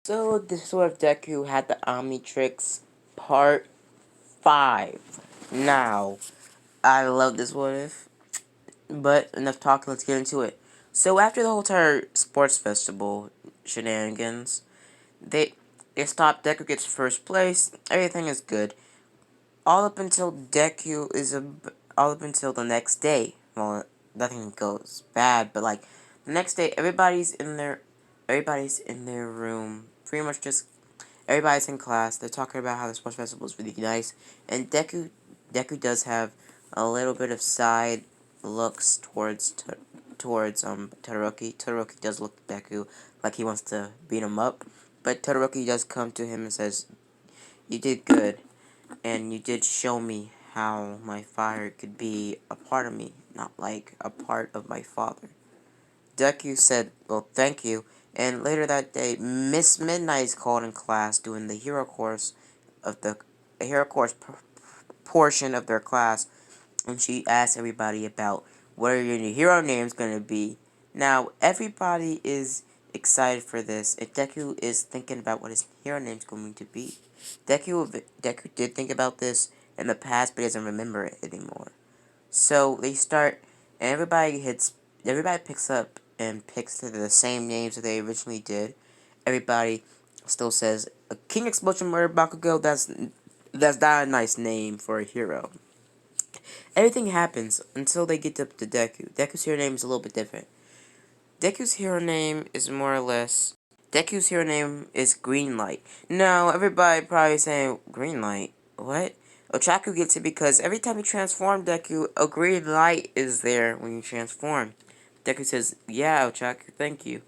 So this is what Deku had the Omnitrix Part 5. Now, I love this what if, but enough talking, let's get into it. So after the whole entire sports festival shenanigans, they they stop, Deku gets first place, everything is good. All up until all up until the next day. Well, nothing goes bad, but like the next day everybody's in their room, pretty much just everybody's in class. They're talking about how the sports festival is really nice, and Deku does have a little bit of side looks towards Todoroki. Todoroki does look at Deku like he wants to beat him up, but Todoroki does come to him and says, "You did good, and you did show me how my fire could be a part of me, not like a part of my father." Deku said, "Well, thank you." And later that day, Miss Midnight is called in class doing the hero course of the hero course portion of their class, and she asked everybody about what are your new hero names going to be. Now, everybody is excited for this, and Deku is thinking about what his hero name's going to be. Deku did think about this in the past, but he doesn't remember it anymore. So they start, and everybody picks up and picks the same names that they originally did. Everybody still says, King Explosion Murder Bakugo, that's not a nice name for a hero. Everything happens until they get to Deku. Deku's hero name is a little bit different. Deku's hero name is more or less, Deku's hero name is Green Light. Now, everybody probably saying, Green Light? What? Ochaku gets it because every time you transform Deku, a green light is there when you transform. Deku says, yeah, Ochaku, thank you.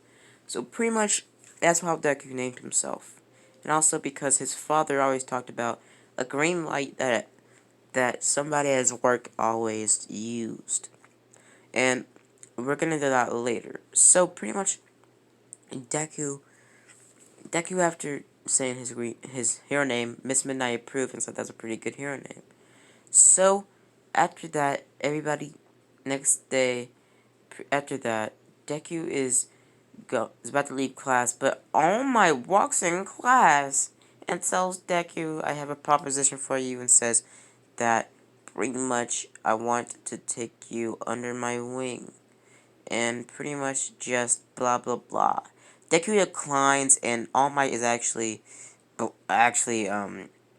So pretty much, that's how Deku named himself. And also because his father always talked about a green light that somebody at his work always used. And we're gonna do that later. So pretty much, Deku, Deku after saying his hero name, Miss Midnight approved and said that's a pretty good hero name. So after that, everybody next day after that, Deku is about to leave class, but All Might walks in class and tells Deku, "I have a proposition for you," and says that pretty much I want to take you under my wing, and pretty much just blah blah blah. Deku declines, and All Might is actually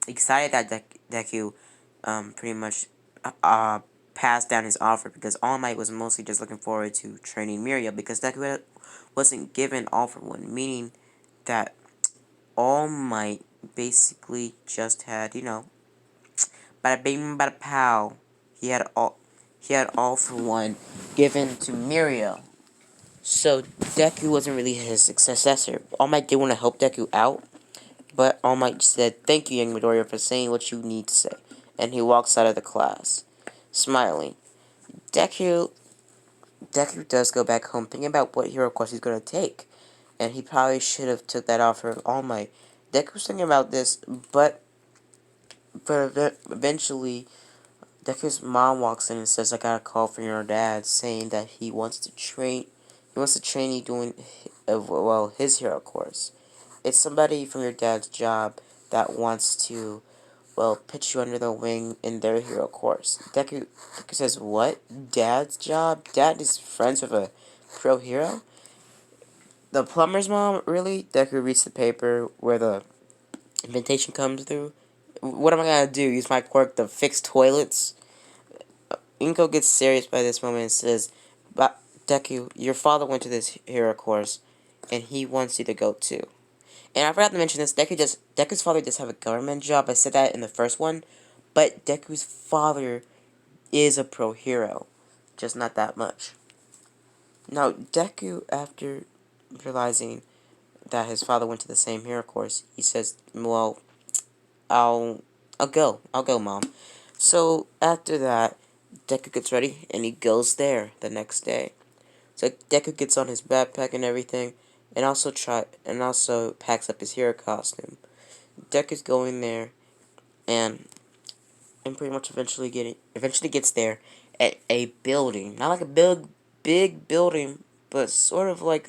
excited that Deku pretty much uh passed down his offer because All Might was mostly just looking forward to training Miria because Deku wasn't given all for one, meaning that All Might basically just had, bada bing, bada pow. He had all for one given to Miria. So Deku wasn't really his successor. All Might did want to help Deku out, but All Might said, "Thank you, young Midoriya, for saying what you need to say." And he walks out of the class, smiling. Deku Deku does go back home thinking about what hero course he's gonna take, and he probably should have took that offer of All Might. Deku's thinking about this, but eventually Deku's mom walks in and says, "I got a call from your dad saying that he wants to train. He wants to train you doing, his hero course. It's somebody from your dad's job that wants to, pitch you under the wing in their hero course." Deku says, "What? Dad's job? Dad is friends with a pro hero? The plumber's mom? Really?" Deku reads the paper where the invitation comes through. What am I gonna do? Use my quirk to fix toilets? Inko gets serious by this moment and says, "But Deku, your father went to this hero course, and he wants you to go too." And I forgot to mention this, Deku's father does have a government job. I said that in the first one, but Deku's father is a pro hero, just not that much. Now, Deku, after realizing that his father went to the same hero course, he says, "Well, I'll, I'll go, Mom." So after that, Deku gets ready and he goes there the next day. So Deku gets on his backpack and everything, and also packs up his hero costume. Deku's going there, and pretty much eventually gets there at a building, not like a big building, but sort of like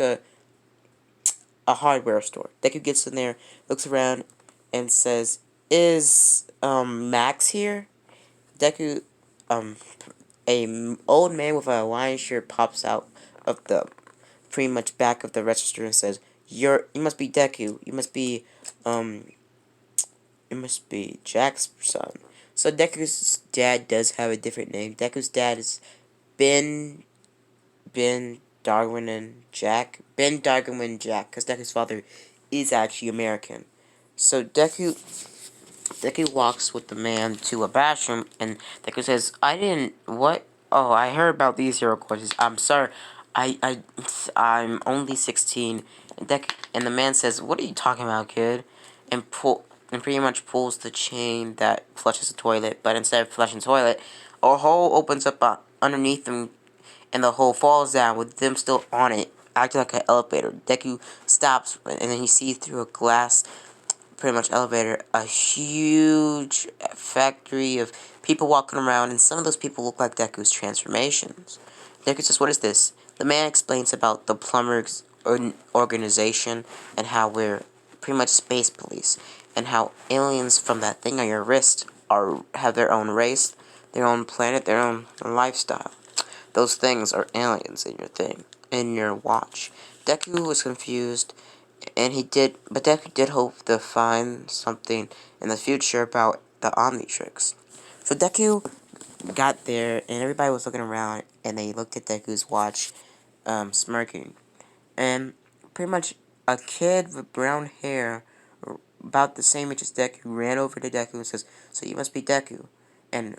a hardware store. Deku gets in there, looks around, and says, "Is Max here?" Deku, um, old man with a Hawaiian shirt pops out of the pretty much back of the register and says, You must be Deku. Um, you must be Jack's son." So Deku's dad does have a different name. Deku's dad is Ben Darwin and Jack. Ben Darwin and Jack, because Deku's father is actually American. So Deku walks with the man to a bathroom, and Deku says, "I didn't. What? Oh, I heard about these hero courses. I'm sorry. I'm only 16." And the man says, "What are you talking about, kid?" And pretty much pulls the chain that flushes the toilet. But instead of flushing the toilet, a hole opens up underneath them, and the hole falls down with them still on it, acting like an elevator. Deku stops, and then he sees through a glass pretty much elevator, a huge factory of people walking around, and some of those people look like Deku's transformations. Deku says, "What is this?" The man explains about the plumber's organization and how we're pretty much space police, and how aliens from that thing on your wrist have their own race, their own planet, their own lifestyle. Those things are aliens in your watch. Deku was confused, but Deku did hope to find something in the future about the omnitix. So Deku got there, and everybody was looking around, and they looked at Deku's watch, smirking. And pretty much a kid with brown hair, about the same age as Deku, ran over to Deku and says, "So you must be Deku," and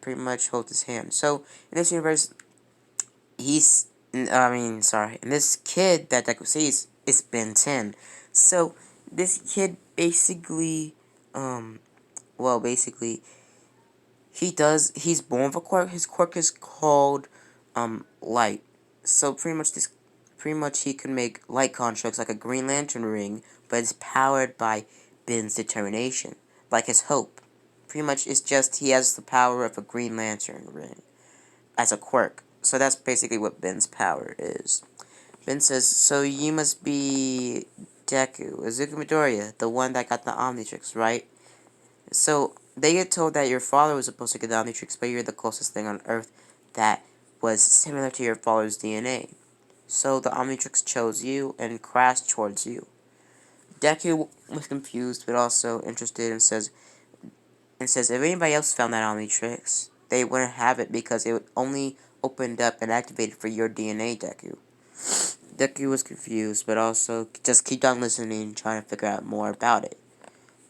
pretty much holds his hand. So in this universe, and this kid that Deku sees is Ben 10. So this kid basically, basically, he's born with a quirk. His quirk is called, light. So pretty much he can make light constructs like a Green Lantern ring, but it's powered by Ben's determination, like his hope. Pretty much it's just he has the power of a Green Lantern ring as a quirk. So that's basically what Ben's power is. Ben says, "So you must be Deku, Izuku Midoriya, the one that got the Omnitrix, right? So they get told that your father was supposed to get the Omnitrix, but you're the closest thing on Earth that was similar to your father's DNA. So the Omnitrix chose you and crashed towards you." Deku was confused, but also interested, and says if anybody else found that Omnitrix, they wouldn't have it because it would only opened up and activated for your DNA, Deku. Deku was confused, but also just kept on listening, trying to figure out more about it.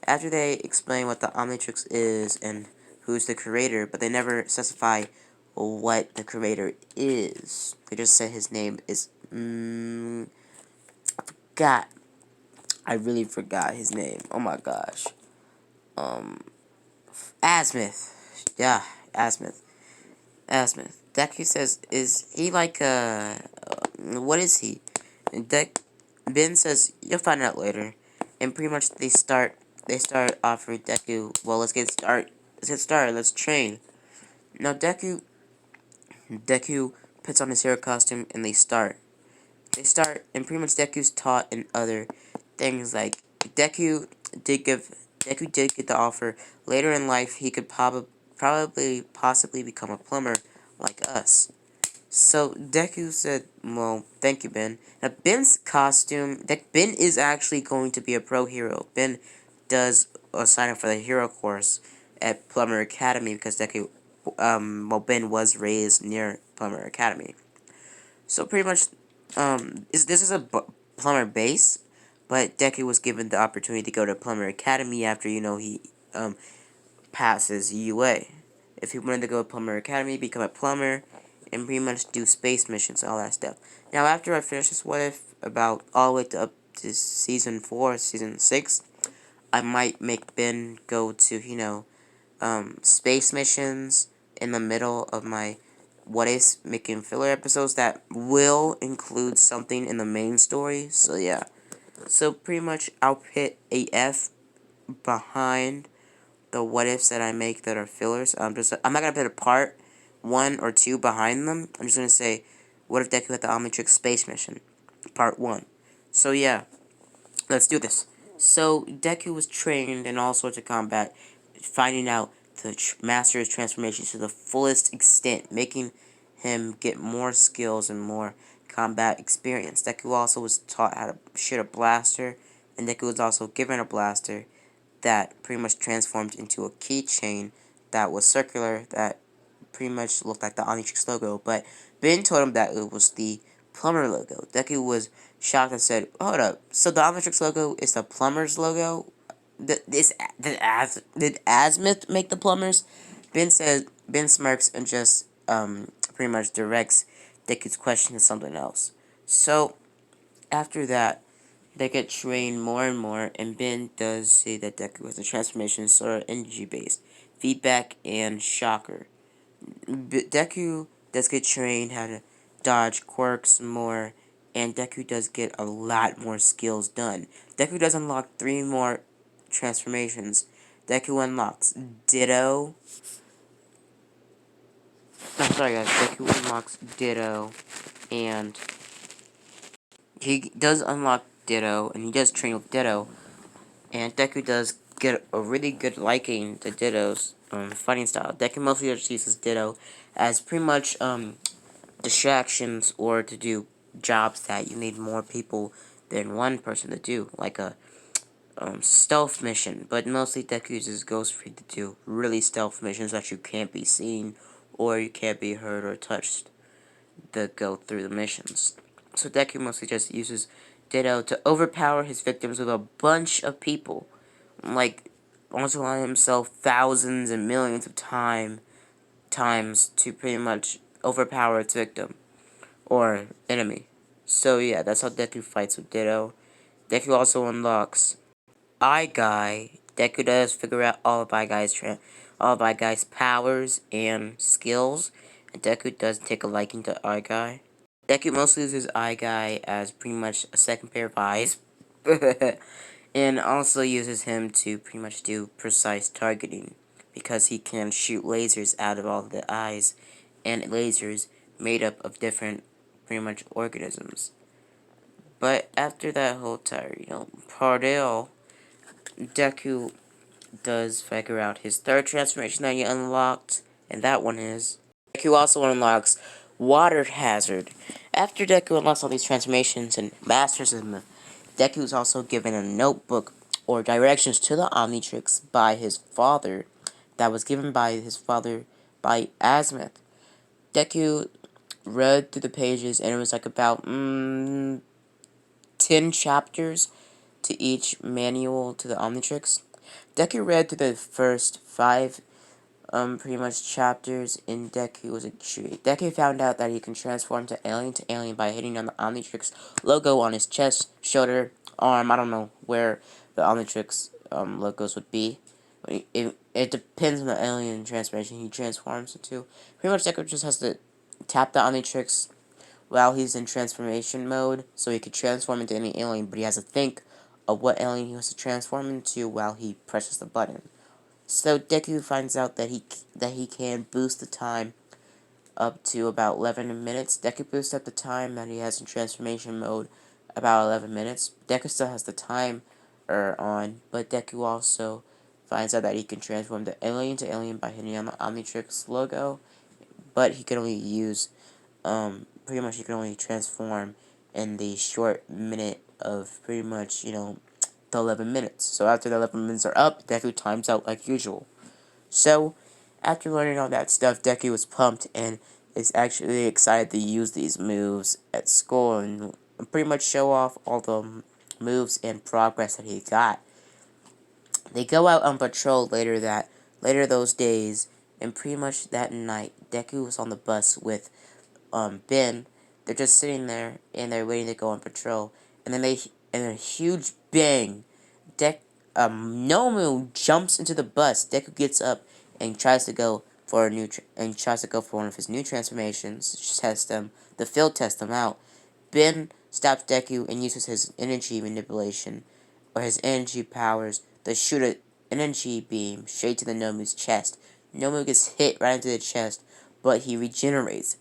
After they explain what the Omnitrix is and who's the creator, but they never specify what the creator is. They just said his name is, God, I really forgot his name. Oh my gosh. Asmith. Yeah, Asmith. Asmith. Deku says, "Is he like what is he?" And Ben says, "You'll find out later." And pretty much they start offering Deku, "Well, let's get started, let's train." Now Deku puts on his hero costume, and and pretty much Deku's taught in other things, like Deku did get the offer later in life he could possibly become a plumber like us. So Deku said, "Well, thank you, Ben." Now Ben's costume, that Ben is actually going to be a pro hero. Ben does sign up for the hero course at Plumber Academy because Ben was raised near Plumber Academy. So pretty much, this is a plumber base, but Deku was given the opportunity to go to Plumber Academy after he passes UA. If he wanted to go to Plumber Academy, become a plumber, and pretty much do space missions, all that stuff. Now, after I finish this what if, about all the way up to season 4, season 6, I might make Ben go to, space missions in the middle of my what ifs, making filler episodes that will include something in the main story. So, yeah. So, pretty much, I'll put a F behind the what ifs that I make that are fillers. I'm not gonna put a part 1 or 2 behind them. I'm just gonna say, what if Deku had the Omnitrix space mission, part 1. So yeah, let's do this. So Deku was trained in all sorts of combat, finding out the master his transformations to the fullest extent, making him get more skills and more combat experience. Deku also was taught how to shoot a blaster, and Deku was also given a blaster that pretty much transformed into a keychain that was circular, that pretty much looked like the omnitix logo, but Ben told him that it was the plumber logo. Deku was shocked and said, hold up, so the omnitix logo is the plumber's logo? Did Azimuth make the plumbers? Ben smirks and just pretty much directs Deku's question to something else. So after that, they get trained more and more, and Ben does say that Deku has a transformation sort of energy based, feedback and shocker. Deku does get trained how to dodge quirks more, and Deku does get a lot more skills done. Deku does unlock 3 more transformations. Deku unlocks Ditto. No, sorry guys. Deku unlocks Ditto, and he does unlock Ditto, and he does train with Ditto, and Deku does get a really good liking to Ditto's fighting style. Deku mostly just uses Ditto as pretty much distractions or to do jobs that you need more people than one person to do, like a stealth mission. But mostly Deku uses Ghost Free to do really stealth missions that you can't be seen or you can't be heard or touched that go through the missions. So Deku mostly just uses Ditto to overpower his victims with a bunch of people, like multiplying himself thousands and millions of times to pretty much overpower its victim or enemy. So yeah, that's how Deku fights with Ditto. Deku also unlocks Eye Guy. Deku does figure out all of Eye Guy's powers and skills, and Deku does take a liking to Eye Guy. Deku mostly uses Eye Guy as pretty much a second pair of eyes, and also uses him to pretty much do precise targeting, because he can shoot lasers out of all of the eyes, and lasers made up of different pretty much organisms. But after that whole entire, ordeal, Deku does figure out his third transformation that he unlocked, and that one is Deku also unlocks Water Hazard. After Deku unlocks all these transformations and masters them, Deku is also given a notebook or directions to the Omnitrix by his father, that was given by his father by Azimuth. Deku read through the pages, and it was like about 10 chapters to each manual to the Omnitrix. Deku read through the first 5 pretty much chapters, in Deku was intrigued. Deku found out that he can transform to alien by hitting on the Omnitrix logo on his chest, shoulder, arm. I don't know where the Omnitrix logos would be. It depends on the alien transformation he transforms into. Pretty much Deku just has to tap the Omnitrix while he's in transformation mode, so he could transform into any alien, but he has to think of what alien he wants to transform into while he presses the button. So Deku finds out that he can boost the time up to about 11 minutes. Deku boosts up the time that he has in transformation mode about 11 minutes. Deku still has the timer on, but Deku also finds out that he can transform to alien by hitting on the Omnitrix logo, but he can only use, pretty much he can only transform in the short minute of pretty much, the 11 minutes. So after the 11 minutes are up, Deku times out like usual. So, after learning all that stuff, Deku was pumped and is actually excited to use these moves at school and pretty much show off all the moves and progress that he got. They go out on patrol later those days, and pretty much that night, Deku was on the bus with Ben. They're just sitting there and they're waiting to go on patrol, and then a huge bang. Nomu jumps into the bus. Deku gets up and tries to go for one of his new transformations to test them, the field test them out. Ben stops Deku and uses his energy manipulation, or his energy powers, to shoot an energy beam straight to the Nomu's chest. Nomu gets hit right into the chest, but he regenerates.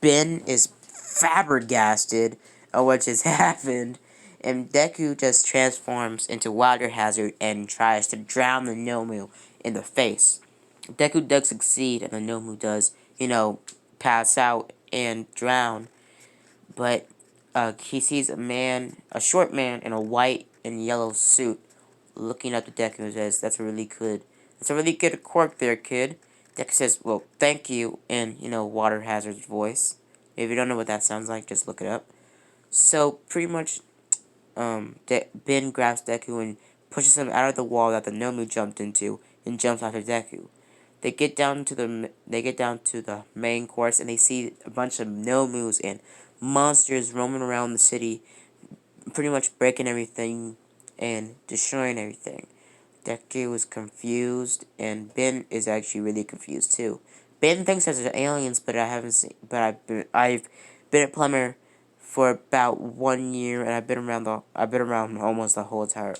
Ben is flabbergasted what just happened. And Deku just transforms into Water Hazard and tries to drown the Nomu in the face. Deku does succeed, and the Nomu does, pass out and drown. But he sees a short man in a white and yellow suit, looking up to Deku and says, That's a really good quirk there, kid." Deku says, "Well, thank you," in, Water Hazard's voice. If you don't know what that sounds like, just look it up. So, pretty much, Ben grabs Deku and pushes him out of the wall that the Nomu jumped into, and jumps after Deku. They get down to the main course, and they see a bunch of Nomus and monsters roaming around the city, pretty much breaking everything and destroying everything. Deku is confused, and Ben is actually really confused too. Ben thinks there's aliens, but I haven't seen. But I've been a plumber for about 1 year, and I've been around almost the whole entire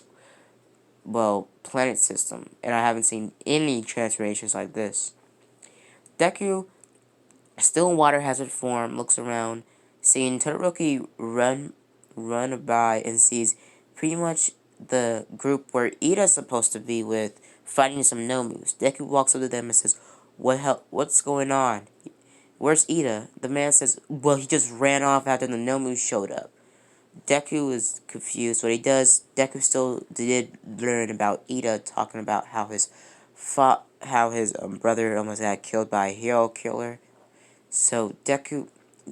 planet system, and I haven't seen any transformations like this. Deku, still in water hazard form, looks around, seeing Todoroki run by and sees pretty much the group where Ida's supposed to be with fighting some Nomus. Deku walks up to them and says, What's going on? Where's Ida?" The man says, "Well, he just ran off after the Nomus showed up." Deku is confused. What he does, Deku still did learn about Ida talking about how his brother almost got killed by a hero killer. So Deku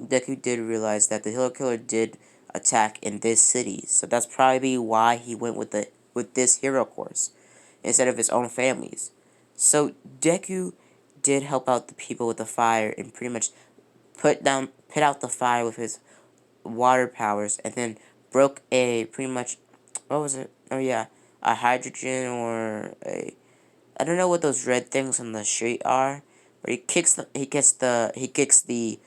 did realize that the hero killer did attack in this city. So that's probably why he went with this hero course instead of his own family's. So Deku did help out the people with the fire and pretty much put out the fire with his water powers, and then broke a pretty much, what was it? Oh yeah, a hydrogen or a, I don't know what those red things on the street are, but he kicks the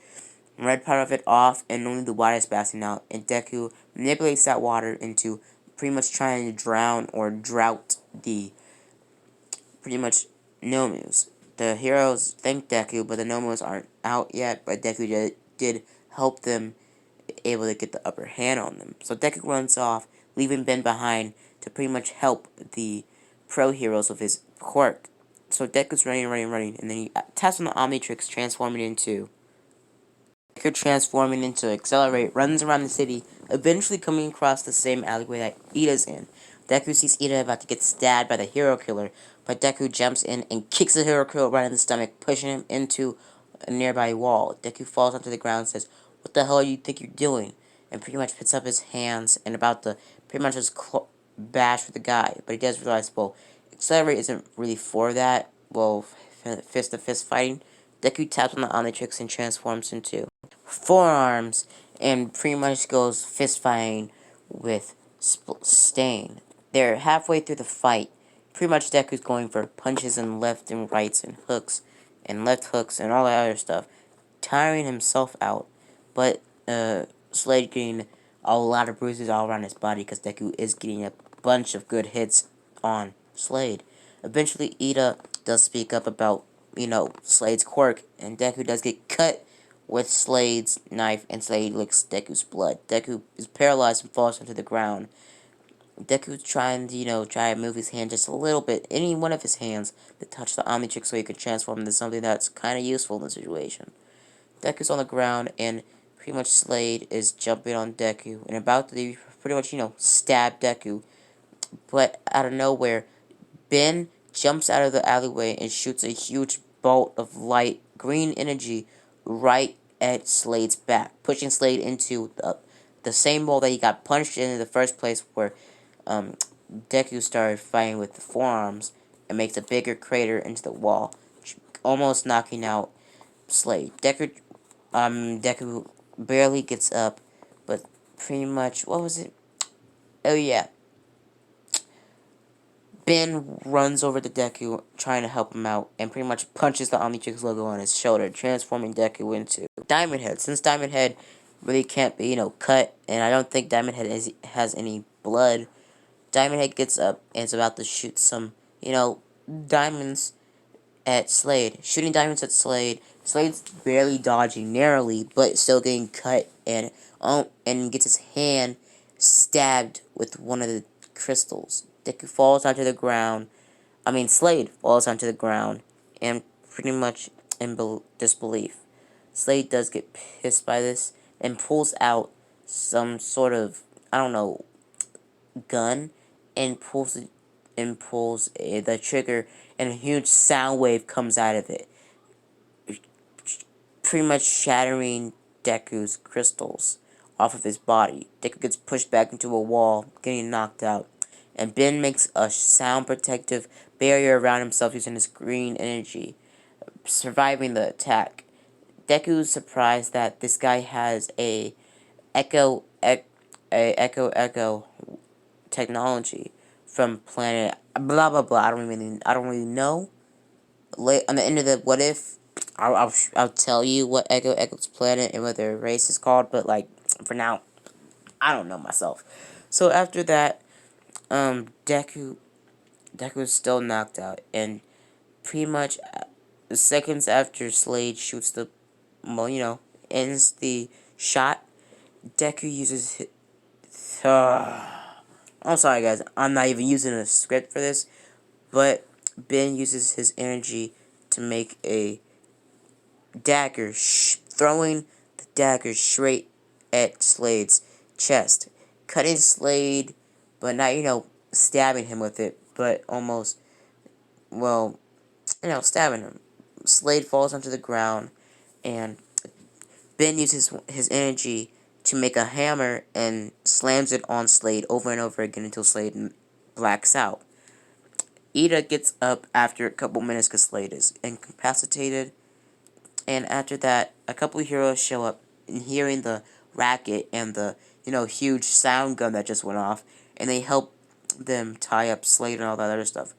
red part of it off, and only the water is passing out, and Deku manipulates that water into pretty much trying to drown or drought the pretty much Nomus. The heroes thank Deku, but the Nomus aren't out yet, but Deku did help them able to get the upper hand on them. So Deku runs off, leaving Ben behind to pretty much help the pro heroes with his quirk. So Deku's running, and then he taps on the omnitix, transforming into Accelerate, runs around the city, eventually coming across the same alleyway that Ida's in. Deku sees Ida about to get stabbed by the hero killer, but Deku jumps in and kicks the hero killer right in the stomach, pushing him into a nearby wall. Deku falls onto the ground and says, "What the hell do you think you're doing?" And pretty much puts up his hands and about to pretty much just bash with the guy. But he does realize, well, Accelerate isn't really for that. Well, fist-to-fist fighting. Deku taps on the Omnitrix and transforms into forearms and pretty much goes fist fighting with Stain. They're halfway through the fight. Pretty much Deku's going for punches and left and rights and left hooks and all that other stuff, tiring himself out. But Slade getting a lot of bruises all around his body because Deku is getting a bunch of good hits on Slade. Eventually, Ida does speak up about, Slade's quirk, and Deku does get cut with Slade's knife, and Slade licks Deku's blood. Deku is paralyzed and falls onto the ground. Deku's trying to, try to move his hand just a little bit, any one of his hands, to touch the Omnitrix so he could transform into something that's kind of useful in the situation. Deku's on the ground, and pretty much Slade is jumping on Deku, and about to pretty much, stab Deku. But out of nowhere, Ben jumps out of the alleyway and shoots a huge bolt of light green energy right at Slade's back, pushing Slade into the same wall that he got punched in the first place, where Deku started fighting with the forearms, and makes a bigger crater into the wall, almost knocking out Slade. Deku barely gets up, but pretty much, what was it? Oh yeah, Ben runs over to Deku, trying to help him out, and pretty much punches the Omnitrix logo on his shoulder, transforming Deku into Diamond Head. Since Diamond Head really can't be, cut, and I don't think Diamond Head has any blood, Diamond Head gets up and is about to shoot some, diamonds at Slade. Shooting diamonds at Slade. Slade's barely dodging narrowly, but still getting cut and and gets his hand stabbed with one of the crystals. Deku falls onto the ground. Slade falls onto the ground and pretty much in disbelief. Slade does get pissed by this and pulls out some sort of, I don't know, gun and pulls the trigger, and a huge sound wave comes out of it, pretty much shattering Deku's crystals off of his body. Deku gets pushed back into a wall, getting knocked out, and Ben makes a sound protective barrier around himself using his green energy, surviving the attack. Deku's surprised that this guy has a echo technology from planet blah blah blah. I don't really know. On the end of the what if, I'll tell you what Echo's planet and what their race is called. But like for now, I don't know myself. So after that, Deku is still knocked out, and pretty much seconds after Slade shoots the, ends the shot. Deku uses his, I'm sorry guys, I'm not even using a script for this, but Ben uses his energy to make a dagger, throwing the dagger straight at Slade's chest, cutting Slade, but not, stabbing him with it, but almost, well, stabbing him. Slade falls onto the ground, and Ben uses his energy to make a hammer and slams it on Slade over and over again until Slade blacks out. Ida gets up after a couple minutes because Slade is incapacitated. And after that, a couple of heroes show up, and hearing the racket and the, huge sound gun that just went off, and they help them tie up Slade and all that other stuff.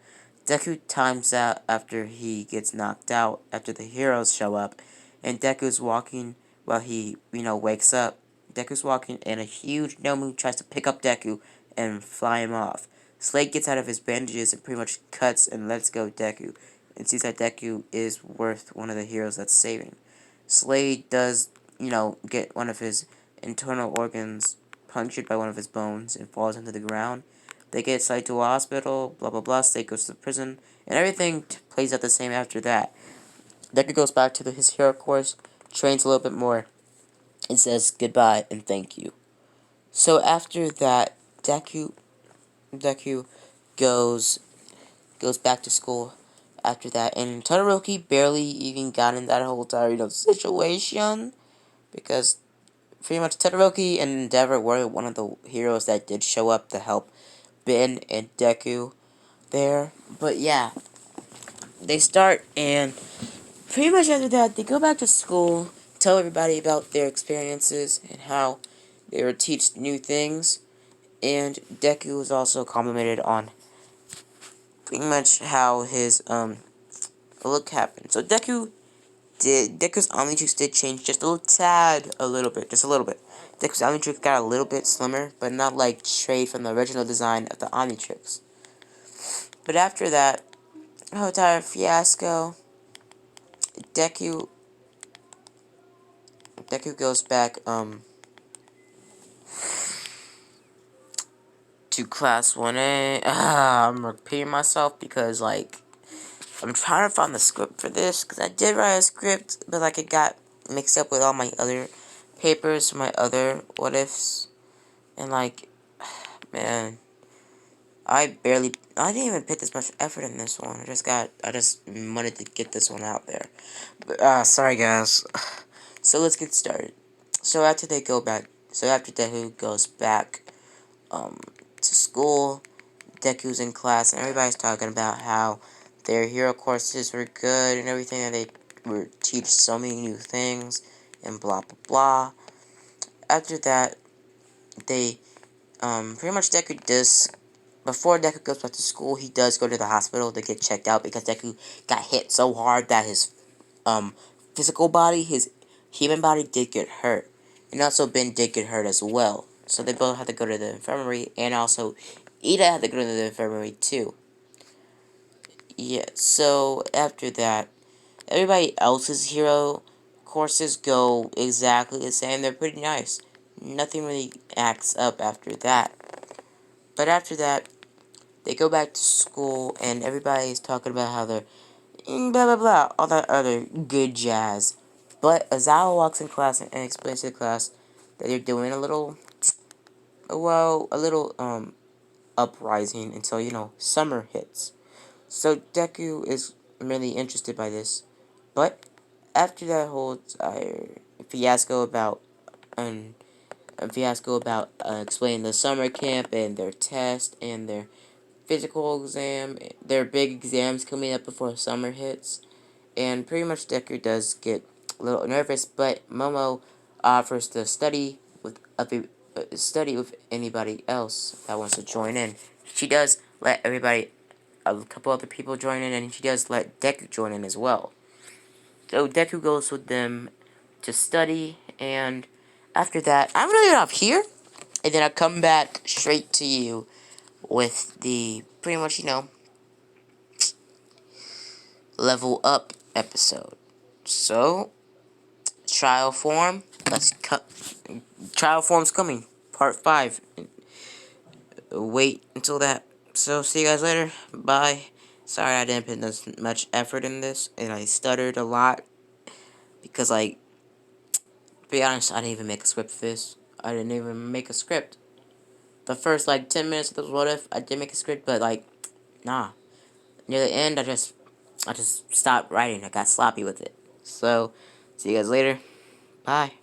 Deku times out after he gets knocked out, after the heroes show up, and Deku's walking while he, wakes up. Deku's walking, and a huge Nomu tries to pick up Deku and fly him off. Slade gets out of his bandages and pretty much cuts and lets go Deku, and sees that Deku is worth one of the heroes that's saving. Slade does, get one of his internal organs punctured by one of his bones and falls into the ground. They get Slade to a hospital, blah blah blah, Slade goes to prison, and everything plays out the same after that. Deku goes back to his hero course, trains a little bit more, and says goodbye and thank you. So after that, Deku goes back to school after that, and Todoroki barely even got in that whole entire, situation, because pretty much Todoroki and Endeavor were one of the heroes that did show up to help Ben and Deku there. But yeah, they start, and pretty much after that, they go back to school, tell everybody about their experiences and how they were teach new things. And Deku was also complimented on pretty much how his look happened. So Deku's omnitix did change just a little bit, just a little bit. Deku's omnitrix got a little bit slimmer, but not like straight from the original design of the omnitrix. But after that whole entire fiasco, Deku goes back to class 1A. I'm repeating myself because like I'm trying to find the script for this, because I did write a script, but like it got mixed up with all my other papers, my other what ifs, and like, man, I didn't even put this much effort in this one. I just wanted to get this one out there. But, sorry guys. So let's get started. So after Deku goes back, to school, Deku's in class, and everybody's talking about how their hero courses were good and everything, and they were teach so many new things, and blah blah blah. After that, they, pretty much Deku does, before Deku goes back to school, he does go to the hospital to get checked out, because Deku got hit so hard that his, physical body, his human body did get hurt. And also Ben did get hurt as well. So they both had to go to the infirmary, and also Ida had to go to the infirmary too. Yeah, so after that, everybody else's hero courses go exactly the same. They're pretty nice. nothing really acts up after that. But after that, they go back to school, and everybody's talking about how they're blah blah blah, all that other good jazz. But Azawa walks in class and explains to the class that they're doing a little, well, a little uprising until summer hits. So Deku is really interested by this, but after that whole fiasco about um, explaining the summer camp and their test and their physical exam, their big exams coming up before summer hits, and pretty much Deku does get a little nervous, but Momo offers to study with anybody else that wants to join in. She does let a couple other people join in, and she does let Deku join in as well. So Deku goes with them to study, and after that, I'm gonna get off here, and then I'll come back straight to you with the pretty much, level up episode. So, trial form, let's cut. Trial form's coming, part 5. Wait until that. So, see you guys later. Bye. Sorry I didn't put this much effort in this, and I stuttered a lot, because, like, to be honest, I didn't even make a script for this. I didn't even make a script. The first, like, 10 minutes of this what if, I did make a script, but, like, nah. Near the end, I just stopped writing. I got sloppy with it. So, see you guys later. Bye.